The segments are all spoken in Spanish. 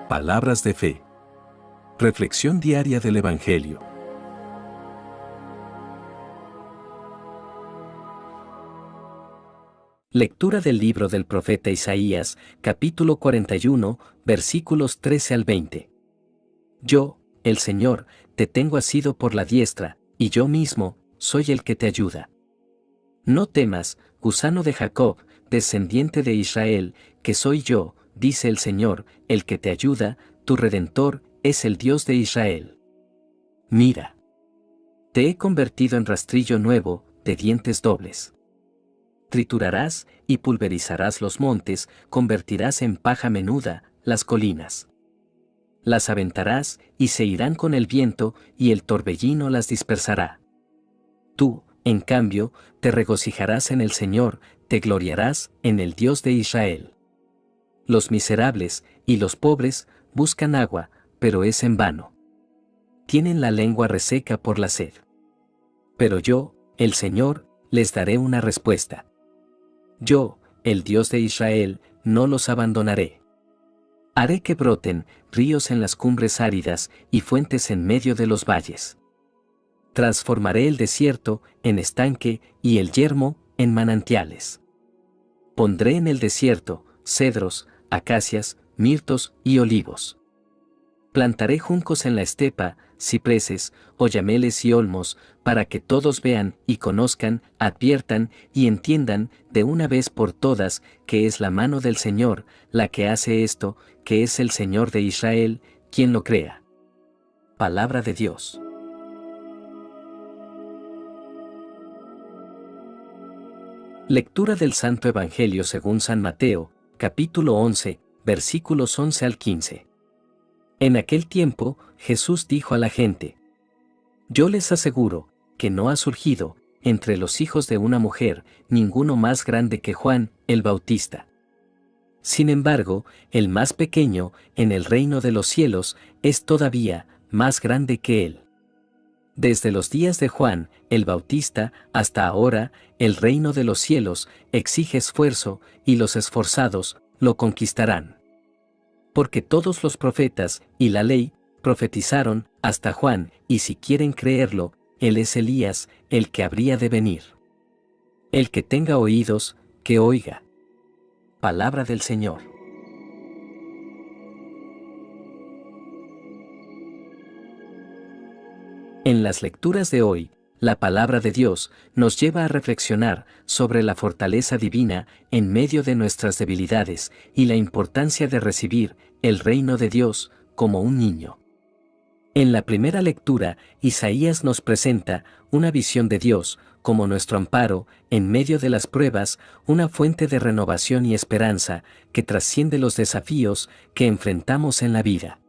Palabras de fe. Reflexión diaria del Evangelio. Lectura del libro del profeta Isaías, capítulo 41, versículos 13 al 20. Yo, el Señor, te tengo asido por la diestra, y yo mismo, soy el que te ayuda. No temas, gusano de Jacob, descendiente de Israel, que soy yo, dice el Señor, el que te ayuda, tu Redentor, es el Dios de Israel. Mira. Te he convertido en rastrillo nuevo, de dientes dobles. Triturarás y pulverizarás los montes, convertirás en paja menuda las colinas. Las aventarás y se irán con el viento, y el torbellino las dispersará. Tú, en cambio, te regocijarás en el Señor, te gloriarás en el Dios de Israel. Los miserables y los pobres buscan agua, pero es en vano. Tienen la lengua reseca por la sed. Pero yo, el Señor, les daré una respuesta. Yo, el Dios de Israel, no los abandonaré. Haré que broten ríos en las cumbres áridas y fuentes en medio de los valles. Transformaré el desierto en estanque y el yermo en manantiales. Pondré en el desierto cedros, acacias, mirtos y olivos. Plantaré juncos en la estepa, cipreses, oyameles y olmos, para que todos vean y conozcan, adviertan y entiendan de una vez por todas que es la mano del Señor la que hace esto, que es el Señor de Israel, quien lo crea. Palabra de Dios. Lectura del Santo Evangelio según San Mateo, capítulo 11, versículos 11 al 15. En aquel tiempo, Jesús dijo a la gente: Yo les aseguro que no ha surgido, entre los hijos de una mujer, ninguno más grande que Juan, el Bautista. Sin embargo, el más pequeño, en el reino de los cielos, es todavía más grande que él. Desde los días de Juan, el Bautista, hasta ahora, el reino de los cielos exige esfuerzo, y los esforzados lo conquistarán. Porque todos los profetas y la ley profetizaron hasta Juan, y si quieren creerlo, él es Elías, el que habría de venir. El que tenga oídos, que oiga. Palabra del Señor. En las lecturas de hoy, la palabra de Dios nos lleva a reflexionar sobre la fortaleza divina en medio de nuestras debilidades y la importancia de recibir el reino de Dios como un niño. En la primera lectura, Isaías nos presenta una visión de Dios como nuestro amparo en medio de las pruebas, una fuente de renovación y esperanza que trasciende los desafíos que enfrentamos en la vida.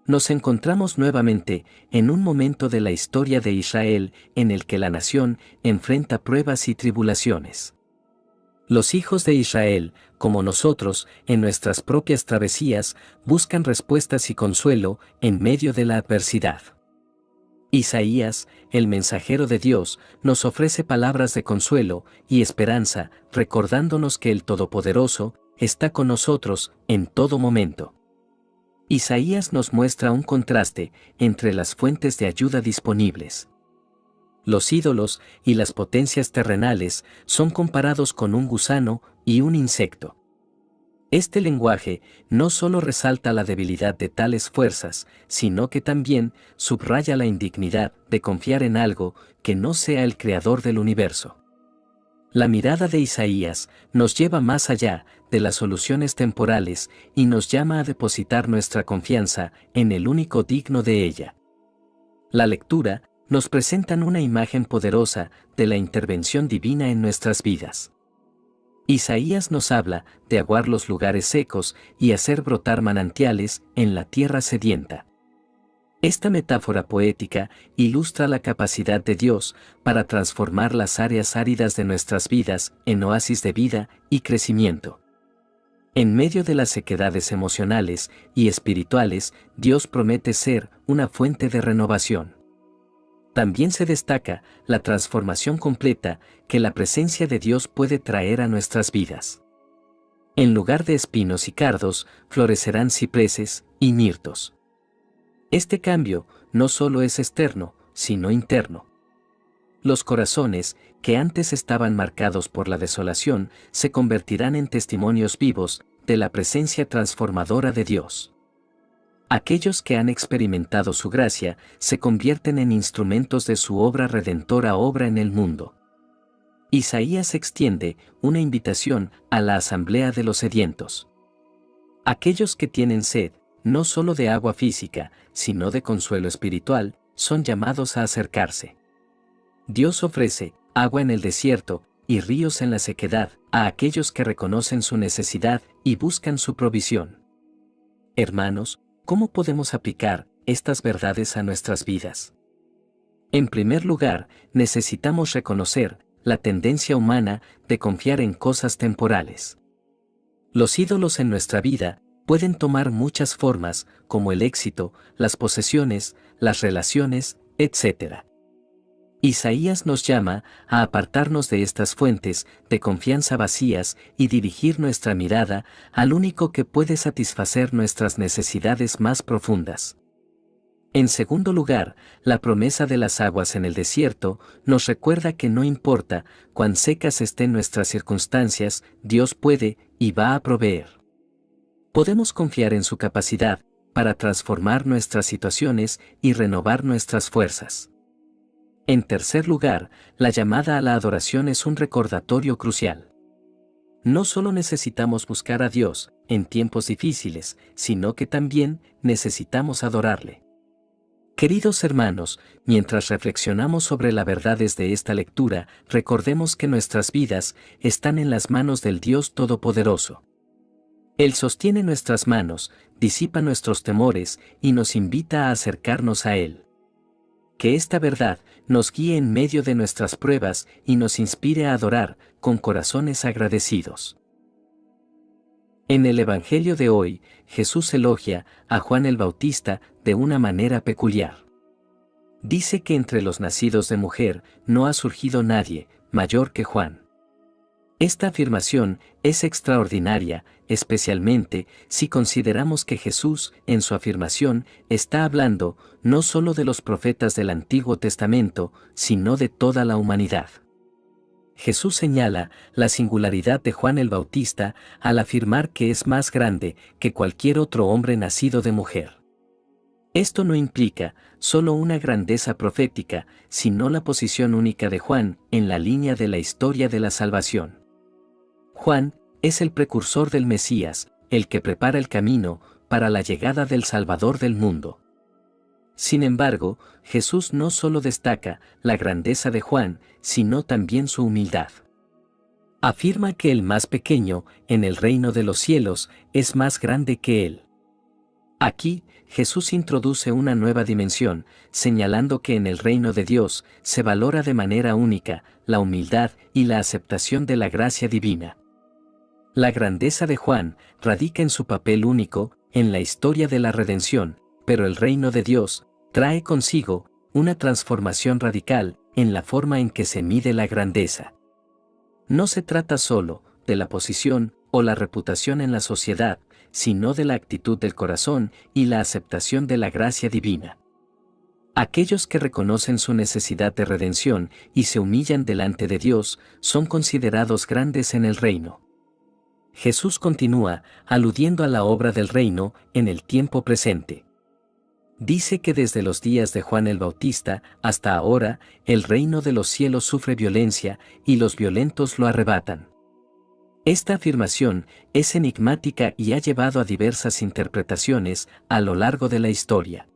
Nos encontramos nuevamente en un momento de la historia de Israel en el que la nación enfrenta pruebas y tribulaciones. Los hijos de Israel, como nosotros, en nuestras propias travesías, buscan respuestas y consuelo en medio de la adversidad. Isaías, el mensajero de Dios, nos ofrece palabras de consuelo y esperanza, recordándonos que el Todopoderoso está con nosotros en todo momento. Isaías nos muestra un contraste entre las fuentes de ayuda disponibles. Los ídolos y las potencias terrenales son comparados con un gusano y un insecto. Este lenguaje no solo resalta la debilidad de tales fuerzas, sino que también subraya la indignidad de confiar en algo que no sea el creador del universo. La mirada de Isaías nos lleva más allá de las soluciones temporales y nos llama a depositar nuestra confianza en el único digno de ella. La lectura nos presenta una imagen poderosa de la intervención divina en nuestras vidas. Isaías nos habla de aguar los lugares secos y hacer brotar manantiales en la tierra sedienta. Esta metáfora poética ilustra la capacidad de Dios para transformar las áreas áridas de nuestras vidas en oasis de vida y crecimiento. En medio de las sequedades emocionales y espirituales, Dios promete ser una fuente de renovación. También se destaca la transformación completa que la presencia de Dios puede traer a nuestras vidas. En lugar de espinos y cardos, florecerán cipreses y mirtos. Este cambio no solo es externo, sino interno. Los corazones, que antes estaban marcados por la desolación, se convertirán en testimonios vivos de la presencia transformadora de Dios. Aquellos que han experimentado su gracia se convierten en instrumentos de su obra redentora obra en el mundo. Isaías extiende una invitación a la asamblea de los sedientos. Aquellos que tienen sed, no solo de agua física, sino de consuelo espiritual, son llamados a acercarse. Dios ofrece agua en el desierto y ríos en la sequedad a aquellos que reconocen su necesidad y buscan su provisión. Hermanos, ¿cómo podemos aplicar estas verdades a nuestras vidas? En primer lugar, necesitamos reconocer la tendencia humana de confiar en cosas temporales. Los ídolos en nuestra vida pueden tomar muchas formas, como el éxito, las posesiones, las relaciones, etc. Isaías nos llama a apartarnos de estas fuentes de confianza vacías y dirigir nuestra mirada al único que puede satisfacer nuestras necesidades más profundas. En segundo lugar, la promesa de las aguas en el desierto nos recuerda que no importa cuán secas estén nuestras circunstancias, Dios puede y va a proveer. Podemos confiar en su capacidad para transformar nuestras situaciones y renovar nuestras fuerzas. En tercer lugar, la llamada a la adoración es un recordatorio crucial. No solo necesitamos buscar a Dios en tiempos difíciles, sino que también necesitamos adorarle. Queridos hermanos, mientras reflexionamos sobre las verdades de esta lectura, recordemos que nuestras vidas están en las manos del Dios Todopoderoso. Él sostiene nuestras manos, disipa nuestros temores y nos invita a acercarnos a Él. Que esta verdad nos guíe en medio de nuestras pruebas y nos inspire a adorar con corazones agradecidos. En el Evangelio de hoy, Jesús elogia a Juan el Bautista de una manera peculiar. Dice que entre los nacidos de mujer no ha surgido nadie mayor que Juan. Esta afirmación es extraordinaria, especialmente si consideramos que Jesús, en su afirmación, está hablando no solo de los profetas del Antiguo Testamento, sino de toda la humanidad. Jesús señala la singularidad de Juan el Bautista al afirmar que es más grande que cualquier otro hombre nacido de mujer. Esto no implica solo una grandeza profética, sino la posición única de Juan en la línea de la historia de la salvación. Juan es el precursor del Mesías, el que prepara el camino para la llegada del Salvador del mundo. Sin embargo, Jesús no solo destaca la grandeza de Juan, sino también su humildad. Afirma que el más pequeño en el reino de los cielos es más grande que él. Aquí, Jesús introduce una nueva dimensión, señalando que en el reino de Dios se valora de manera única la humildad y la aceptación de la gracia divina. La grandeza de Juan radica en su papel único en la historia de la redención, pero el reino de Dios trae consigo una transformación radical en la forma en que se mide la grandeza. No se trata solo de la posición o la reputación en la sociedad, sino de la actitud del corazón y la aceptación de la gracia divina. Aquellos que reconocen su necesidad de redención y se humillan delante de Dios son considerados grandes en el reino. Jesús continúa aludiendo a la obra del reino en el tiempo presente. Dice que desde los días de Juan el Bautista hasta ahora, el reino de los cielos sufre violencia y los violentos lo arrebatan. Esta afirmación es enigmática y ha llevado a diversas interpretaciones a lo largo de la historia.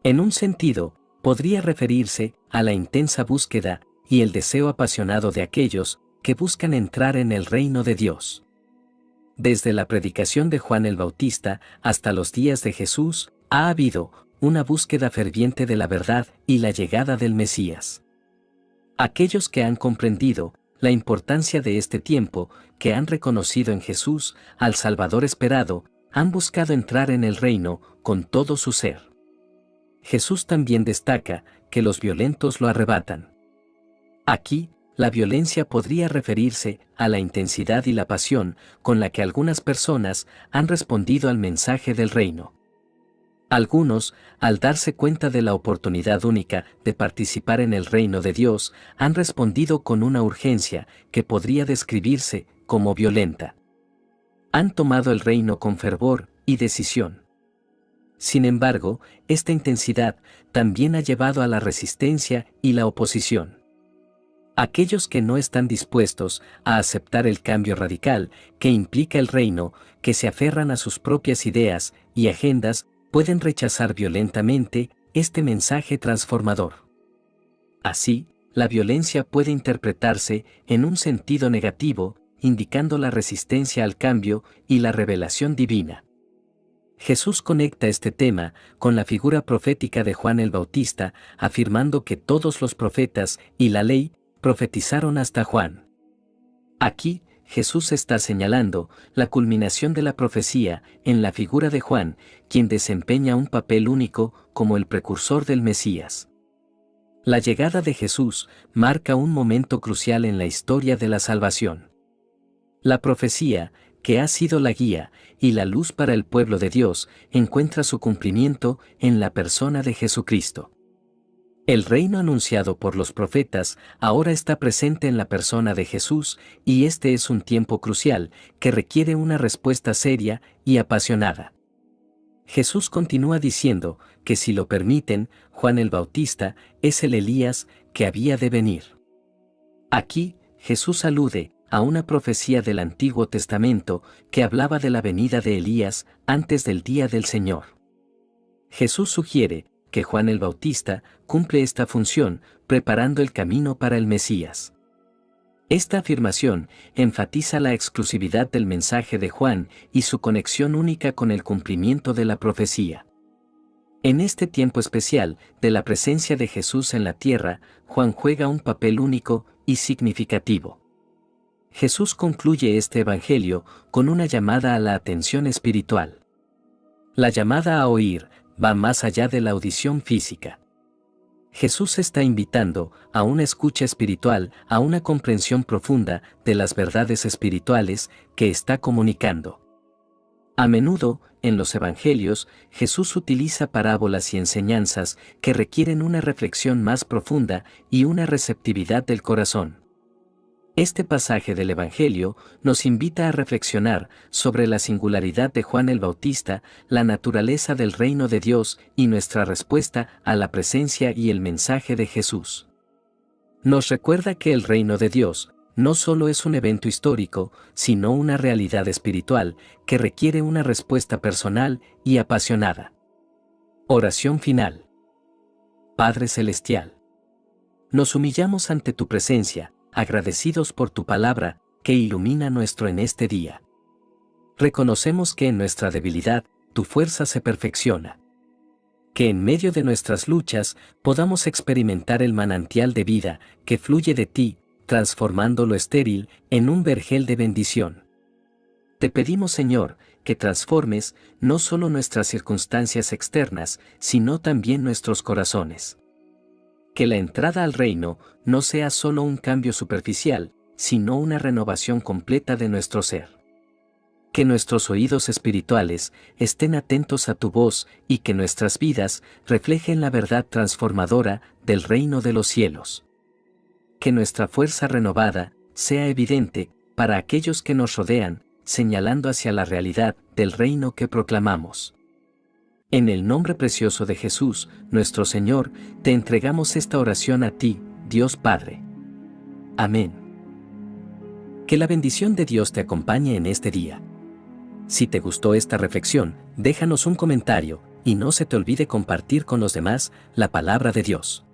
En un sentido, podría referirse a la intensa búsqueda y el deseo apasionado de aquellos que buscan entrar en el reino de Dios. Desde la predicación de Juan el Bautista hasta los días de Jesús, ha habido una búsqueda ferviente de la verdad y la llegada del Mesías. Aquellos que han comprendido la importancia de este tiempo, que han reconocido en Jesús al Salvador esperado, han buscado entrar en el reino con todo su ser. Jesús también destaca que los violentos lo arrebatan. Aquí, la violencia podría referirse a la intensidad y la pasión con la que algunas personas han respondido al mensaje del reino. Algunos, al darse cuenta de la oportunidad única de participar en el reino de Dios, han respondido con una urgencia que podría describirse como violenta. Han tomado el reino con fervor y decisión. Sin embargo, esta intensidad también ha llevado a la resistencia y la oposición. Aquellos que no están dispuestos a aceptar el cambio radical que implica el reino, que se aferran a sus propias ideas y agendas, pueden rechazar violentamente este mensaje transformador. Así, la violencia puede interpretarse en un sentido negativo, indicando la resistencia al cambio y la revelación divina. Jesús conecta este tema con la figura profética de Juan el Bautista, afirmando que todos los profetas y la ley profetizaron hasta Juan. Aquí, Jesús está señalando la culminación de la profecía en la figura de Juan, quien desempeña un papel único como el precursor del Mesías. La llegada de Jesús marca un momento crucial en la historia de la salvación. La profecía, que ha sido la guía y la luz para el pueblo de Dios, encuentra su cumplimiento en la persona de Jesucristo. El reino anunciado por los profetas ahora está presente en la persona de Jesús, y este es un tiempo crucial que requiere una respuesta seria y apasionada. Jesús continúa diciendo que si lo permiten, Juan el Bautista es el Elías que había de venir. Aquí, Jesús alude a una profecía del Antiguo Testamento que hablaba de la venida de Elías antes del día del Señor. Jesús sugiere que Juan el Bautista cumple esta función, preparando el camino para el Mesías. Esta afirmación enfatiza la exclusividad del mensaje de Juan y su conexión única con el cumplimiento de la profecía. En este tiempo especial de la presencia de Jesús en la tierra, Juan juega un papel único y significativo. Jesús concluye este evangelio con una llamada a la atención espiritual. La llamada a oír va más allá de la audición física. Jesús está invitando a una escucha espiritual, a una comprensión profunda de las verdades espirituales que está comunicando. A menudo, en los evangelios, Jesús utiliza parábolas y enseñanzas que requieren una reflexión más profunda y una receptividad del corazón. Este pasaje del Evangelio nos invita a reflexionar sobre la singularidad de Juan el Bautista, la naturaleza del reino de Dios y nuestra respuesta a la presencia y el mensaje de Jesús. Nos recuerda que el reino de Dios no solo es un evento histórico, sino una realidad espiritual que requiere una respuesta personal y apasionada. Oración final. Padre Celestial, nos humillamos ante tu presencia, agradecidos por tu palabra, que ilumina nuestro en este día. Reconocemos que en nuestra debilidad, tu fuerza se perfecciona. Que en medio de nuestras luchas, podamos experimentar el manantial de vida que fluye de ti, transformando lo estéril en un vergel de bendición. Te pedimos, Señor, que transformes no solo nuestras circunstancias externas, sino también nuestros corazones. Que la entrada al reino no sea solo un cambio superficial, sino una renovación completa de nuestro ser. Que nuestros oídos espirituales estén atentos a tu voz y que nuestras vidas reflejen la verdad transformadora del reino de los cielos. Que nuestra fuerza renovada sea evidente para aquellos que nos rodean, señalando hacia la realidad del reino que proclamamos. En el nombre precioso de Jesús, nuestro Señor, te entregamos esta oración a ti, Dios Padre. Amén. Que la bendición de Dios te acompañe en este día. Si te gustó esta reflexión, déjanos un comentario, y no se te olvide compartir con los demás la palabra de Dios.